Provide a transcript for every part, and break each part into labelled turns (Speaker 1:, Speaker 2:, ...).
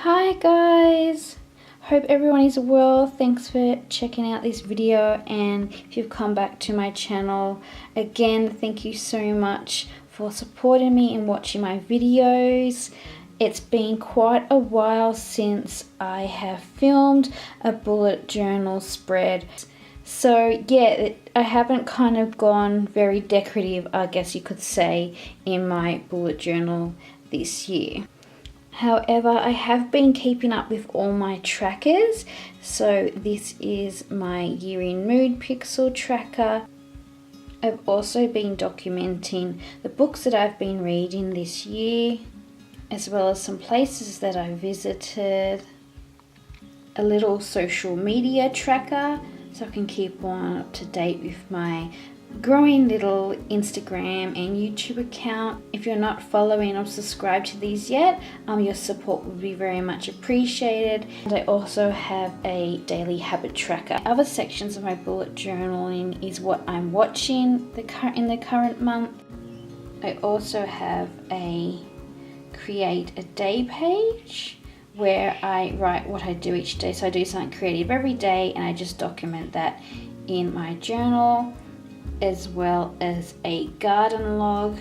Speaker 1: Hi guys, hope everyone is well. Thanks for checking out this video, and if you've come back to my channel again, thank you so much for supporting me and watching my videos. It's been quite a while since I have filmed a bullet journal spread, so yeah, I haven't kind of gone very decorative, I guess you could say, in my bullet journal this year. However, I have been keeping up with all my trackers. So this is my year in mood pixel tracker. I've also been documenting the books that I've been reading this year, as well as some places that I visited. A little social media tracker, so I can keep on up to date with my growing little Instagram and YouTube account. If you're not following or subscribed to these yet, your support would be very much appreciated. And I also have a daily habit tracker. Other sections of my bullet journaling is what I'm watching in the current month. I also have a create a day page where I write what I do each day. So I do something creative every day and I just document that in my journal, as well as a garden log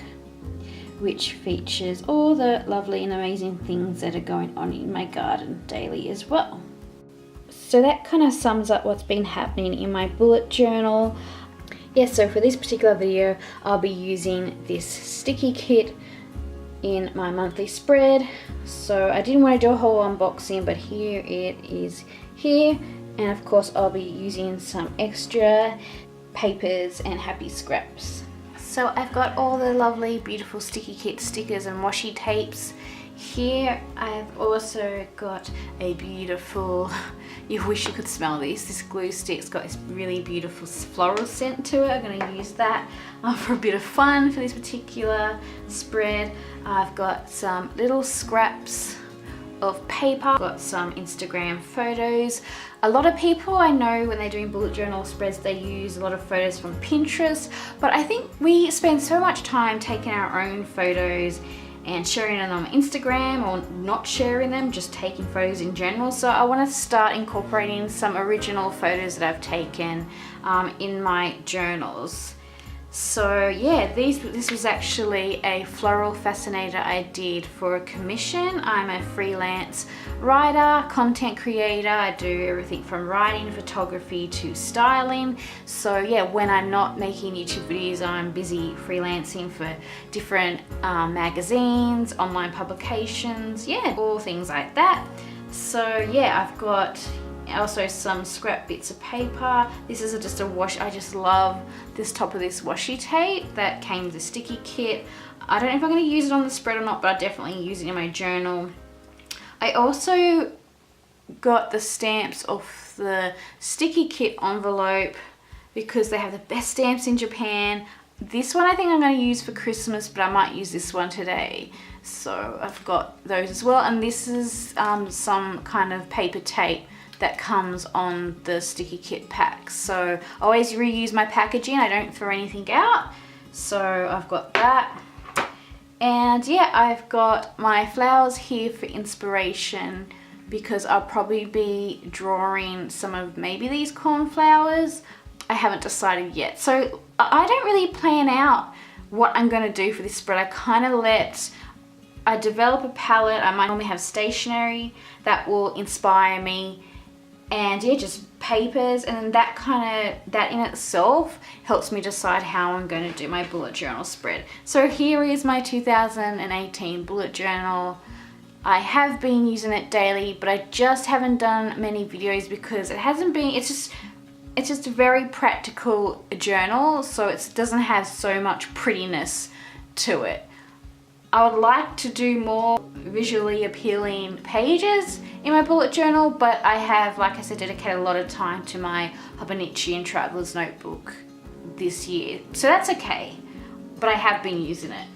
Speaker 1: which features all the lovely and amazing things that are going on in my garden daily as well. So that kind of sums up what's been happening in my bullet journal. So for this particular video I'll be using this sticky kit in my monthly spread. So I didn't want to do a whole unboxing, but here it is here, and of course I'll be using some extra papers and happy scraps. So I've got all the lovely beautiful sticky kit stickers and washi tapes here. I've also got a beautiful, you wish you could smell this glue stick. It's got this really beautiful floral scent to it. I'm going to use that for a bit of fun for this particular spread. I've got some little scraps of paper, I've got some Instagram photos. A lot of people I know, when they're doing bullet journal spreads, they use a lot of photos from Pinterest, but I think we spend so much time taking our own photos and sharing them on Instagram, or not sharing them, just taking photos in general. So I want to start incorporating some original photos that I've taken in my journals. So yeah, this was actually a floral fascinator I did for a commission. I'm a freelance writer, content creator. I do everything from writing, photography to styling. So yeah, when I'm not making YouTube videos, I'm busy freelancing for different magazines, online publications, yeah, all things like that. So yeah, I've got also some scrap bits of paper. This is just a washi. I just love this top of this washi tape that came with the sticky kit. I don't know if I'm going to use it on the spread or not, but I definitely use it in my journal. I also got the stamps off the sticky kit envelope because they have the best stamps in Japan. This one I think I'm going to use for Christmas, but I might use this one today. So I've got those as well, and this is some kind of paper tape that comes on the sticky kit packs. So I always reuse my packaging, I don't throw anything out. So I've got that. And yeah, I've got my flowers here for inspiration, because I'll probably be drawing some of maybe these cornflowers. I haven't decided yet. So I don't really plan out what I'm going to do for this spread. I kind of I develop a palette. I might normally have stationery that will inspire me, and yeah, just papers, and then that in itself helps me decide how I'm going to do my bullet journal spread. So here is my 2018 bullet journal. I have been using it daily, but I just haven't done many videos because it's just a very practical journal, so it doesn't have so much prettiness to it. I would like to do more visually appealing pages in my bullet journal, but I have, like I said, dedicated a lot of time to my Hobonichi and Traveler's Notebook this year. So that's okay, but I have been using it.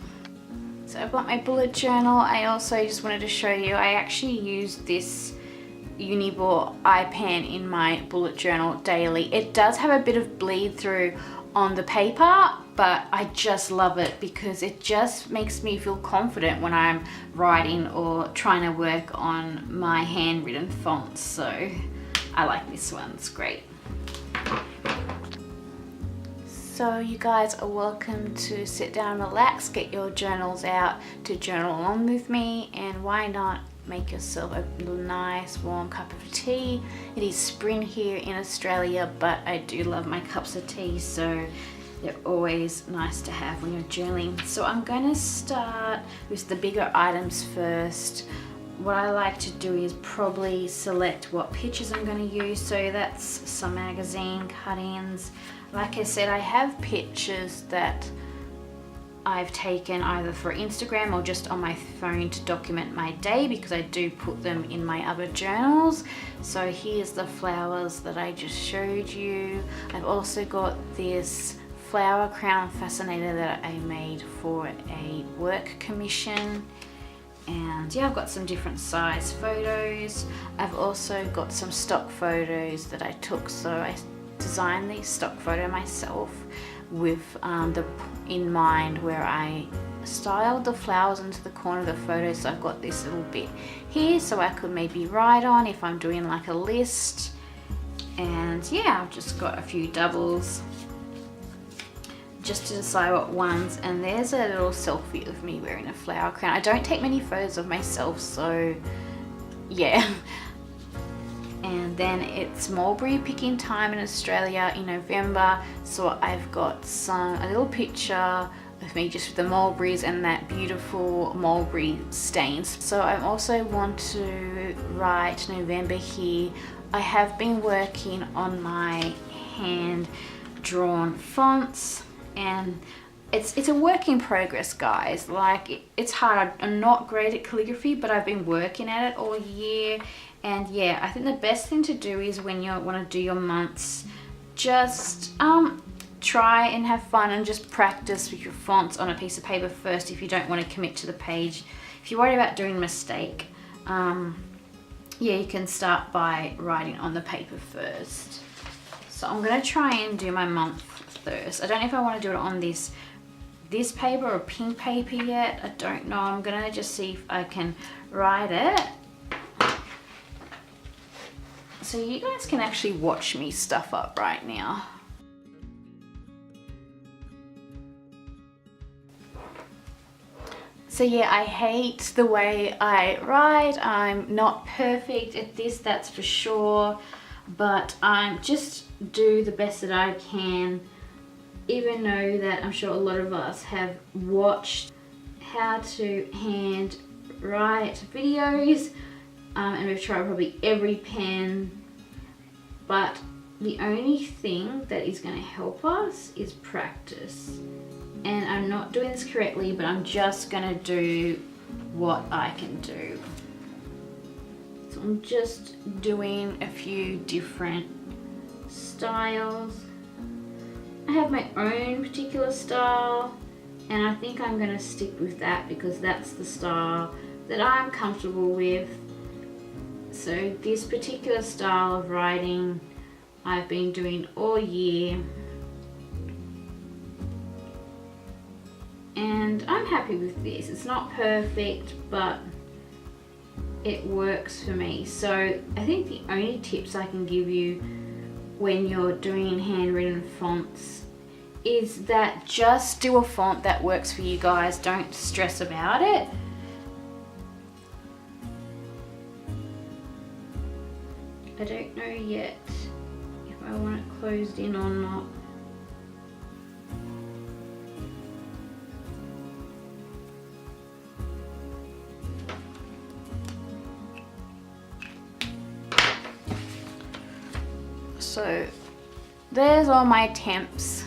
Speaker 1: So I've got my bullet journal. I also just wanted to show you, I actually use this Uniball eye pen in my bullet journal daily. It does have a bit of bleed through on the paper, but I just love it because it just makes me feel confident when I'm writing or trying to work on my handwritten fonts. So I like this one, it's great. So you guys are welcome to sit down, relax, get your journals out to journal along with me, and why not make yourself a nice warm cup of tea. It is spring here in Australia, but I do love my cups of tea, so they're always nice to have when you're journaling. So I'm going to start with the bigger items first. What I like to do is probably select what pictures I'm going to use. So that's some magazine cuttings. Like I said, I have pictures that I've taken either for Instagram or just on my phone to document my day, because I do put them in my other journals. So here's the flowers that I just showed you. I've also got this flower crown fascinator that I made for a work commission. And yeah, I've got some different size photos. I've also got some stock photos that I took. So I designed the stock photo myself with in mind where I styled the flowers into the corner of the photo. So I've got this little bit here so I could maybe write on if I'm doing like a list. And yeah, I've just got a few doubles just to decide what ones. And there's a little selfie of me wearing a flower crown. I don't take many photos of myself, so yeah. And then it's mulberry picking time in Australia in November, so I've got a little picture of me just with the mulberries and that beautiful mulberry stains. So I also want to write November here. I have been working on my hand drawn fonts, and it's a work in progress, guys. Like, it's hard. I'm not great at calligraphy, but I've been working at it all year. And yeah, I think the best thing to do is when you want to do your months, just try and have fun and just practice with your fonts on a piece of paper first if you don't want to commit to the page. If you're worried about doing a mistake, yeah, you can start by writing on the paper first. So I'm going to try and do my month first. I don't know if I want to do it on this paper or pink paper yet. I don't know. I'm going to just see if I can write it. So you guys can actually watch me stuff up right now. So yeah, I hate the way I write. I'm not perfect at this, that's for sure. But I just do the best that I can, even though that I'm sure a lot of us have watched how to hand write videos. And we've tried probably every pen, but the only thing that is going to help us is practice. And I'm not doing this correctly, but I'm just going to do what I can do. So I'm just doing a few different styles. I have my own particular style, and I think I'm going to stick with that because that's the style that I'm comfortable with. So this particular style of writing I've been doing all year, and I'm happy with this. It's not perfect, but it works for me. So I think the only tips I can give you when you're doing handwritten fonts is that just do a font that works for you guys. Don't stress about it. I don't know yet if I want it closed in or not. So there's all my attempts.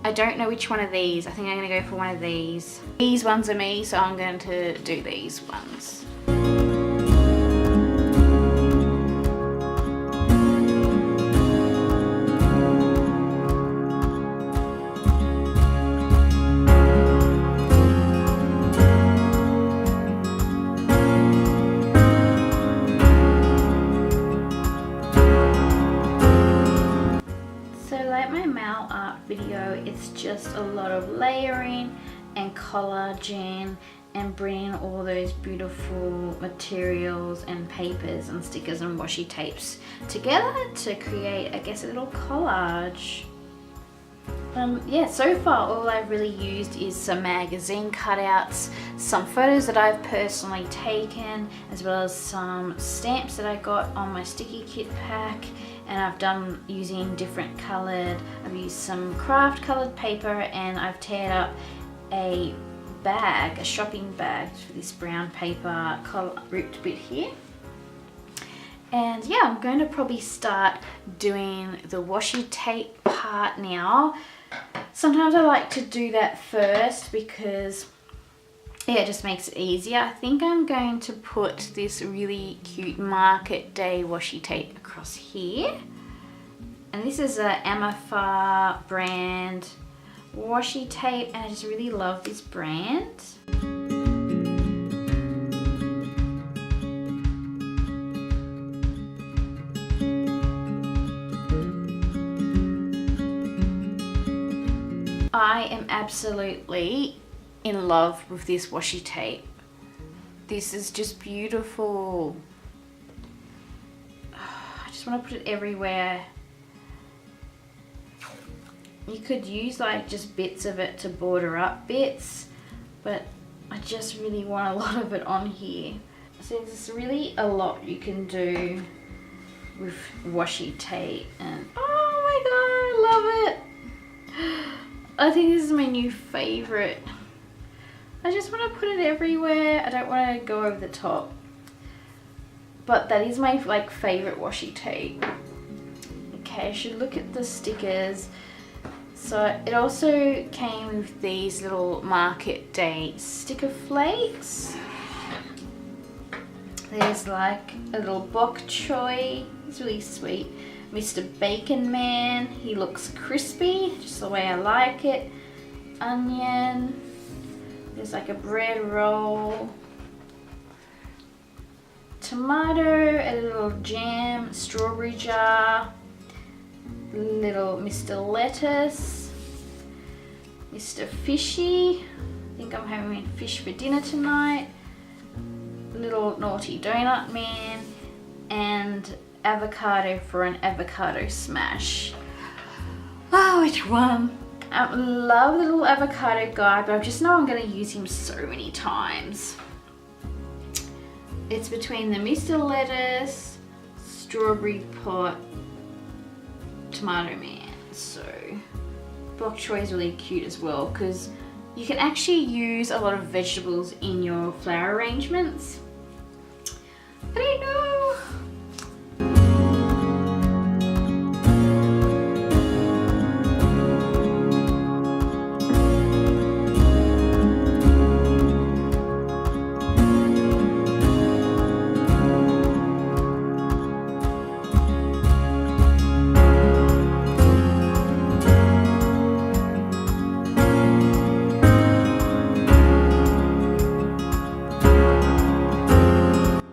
Speaker 1: I don't know which one of these. I think I'm going to go for one of these. These ones are me, so I'm going to do these ones. nail art video. It's just a lot of layering and collaging and bringing all those beautiful materials and papers and stickers and washi tapes together to create, I guess, a little collage. Yeah, so far all I've really used is some magazine cutouts, some photos that I've personally taken, as well as some stamps that I got on my sticky kit pack, and I've done using different coloured, I've used some craft coloured paper, and I've teared up a bag, a shopping bag for this brown paper ripped bit here. And yeah, I'm going to probably start doing the washi tape part now. Sometimes I like to do that first because yeah, it just makes it easier. I think I'm going to put this really cute Market Day washi tape across here. And this is a Amafar brand washi tape, and I just really love this brand. I am absolutely in love with this washi tape. This is just beautiful. I just want to put it everywhere. You could use like just bits of it to border up bits, but I just really want a lot of it on here. So there's really a lot you can do with washi tape, and oh my god, I love it. I think this is my new favorite. I just want to put it everywhere. I don't want to go over the top, but that is my like favorite washi tape. Okay, I should look at the stickers. So it also came with these little Market Day sticker flakes. There's like a little bok choy, it's really sweet. Mr. Bacon Man, he looks crispy, just the way I like it. Onion, there's like a bread roll. Tomato, a little jam, strawberry jar. Little Mr. Lettuce, Mr. Fishy, I think I'm having fish for dinner tonight. Little Naughty Donut Man, and avocado for an avocado smash. Oh, which one? I love the little avocado guy, but I just know I'm going to use him so many times. It's between the Mr. Lettuce, Strawberry Pot, Tomato Man. So bok choy is really cute as well because you can actually use a lot of vegetables in your flower arrangements. I don't know.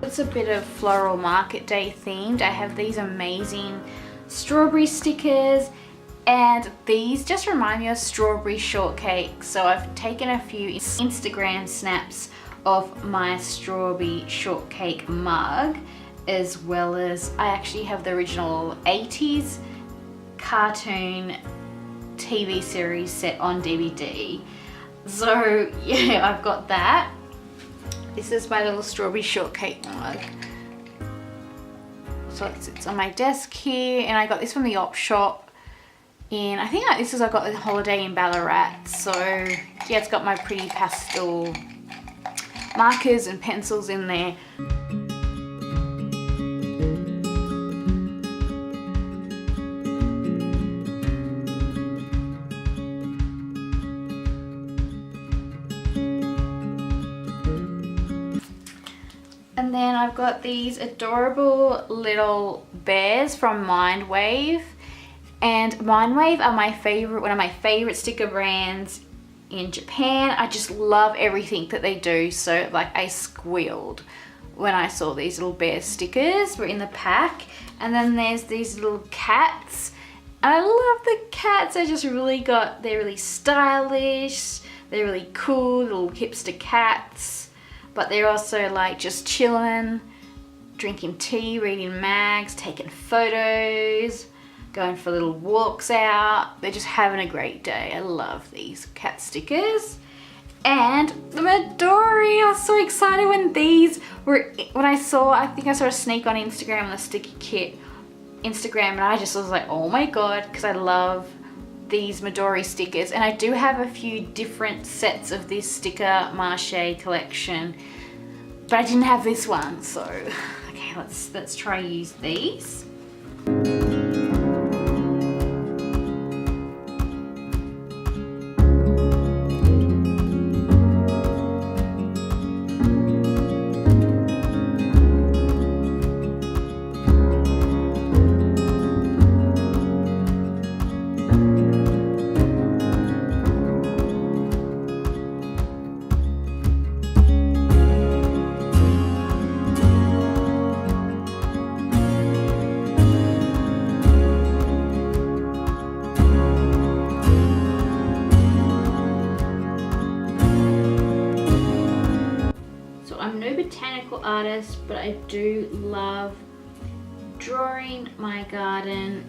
Speaker 1: It's a bit of floral Market Day themed. I have these amazing strawberry stickers, and these just remind me of strawberry shortcake. So I've taken a few Instagram snaps of my strawberry shortcake mug, as well as I actually have the original 80s cartoon TV series set on DVD. So yeah, I've got that. This is my little strawberry shortcake mug. So it sits on my desk here, and I got this from the op shop. And I think this is I got the holiday in Ballarat. So yeah, it's got my pretty pastel markers and pencils in there. And then I've got these adorable little bears from Mindwave. And Mindwave are my favorite, one of my favorite sticker brands in Japan. I just love everything that they do. So like I squealed when I saw these little bear stickers were in the pack. And then there's these little cats, And I love the cats. They're really stylish. They're really cool little hipster cats. But they're also like just chilling, drinking tea, reading mags, taking photos, going for little walks out. They're just having a great day. I love these cat stickers. And the Midori, I was so excited when I think I saw a sneak on Instagram on the Sticky Kit Instagram, and I just was like, oh my god, because I love these Midori stickers. And I do have a few different sets of this sticker mache collection, but I didn't have this one, so okay, let's try use these. I'm no botanical artist, but I do love drawing my garden.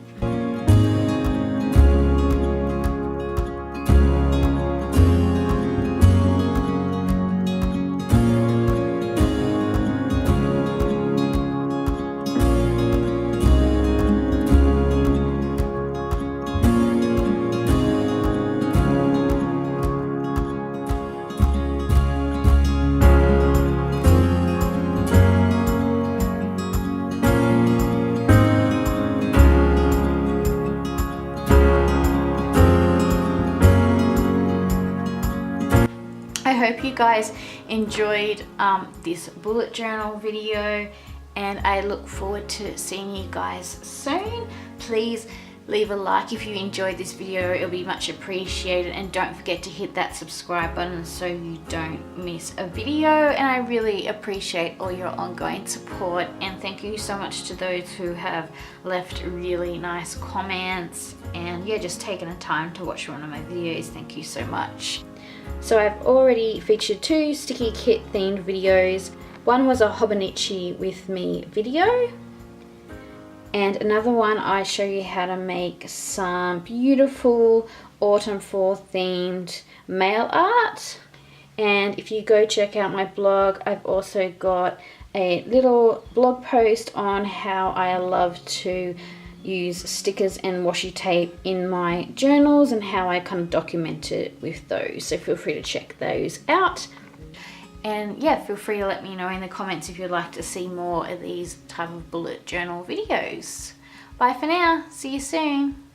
Speaker 1: I hope you guys enjoyed this bullet journal video, and I look forward to seeing you guys soon. Please leave a like if you enjoyed this video, it'll be much appreciated, and don't forget to hit that subscribe button so you don't miss a video. And I really appreciate all your ongoing support, and thank you so much to those who have left really nice comments and yeah, just taken the time to watch one of my videos. Thank you so much. So I've already featured 2 Sticky Kit themed videos. One was a Hobonichi with me video, and another one I show you how to make some beautiful autumn fall themed mail art. And if you go check out my blog, I've also got a little blog post on how I love to use stickers and washi tape in my journals and how I kind of document it with those. So feel free to check those out. And yeah, feel free to let me know in the comments if you'd like to see more of these type of bullet journal videos. Bye for now. See you soon.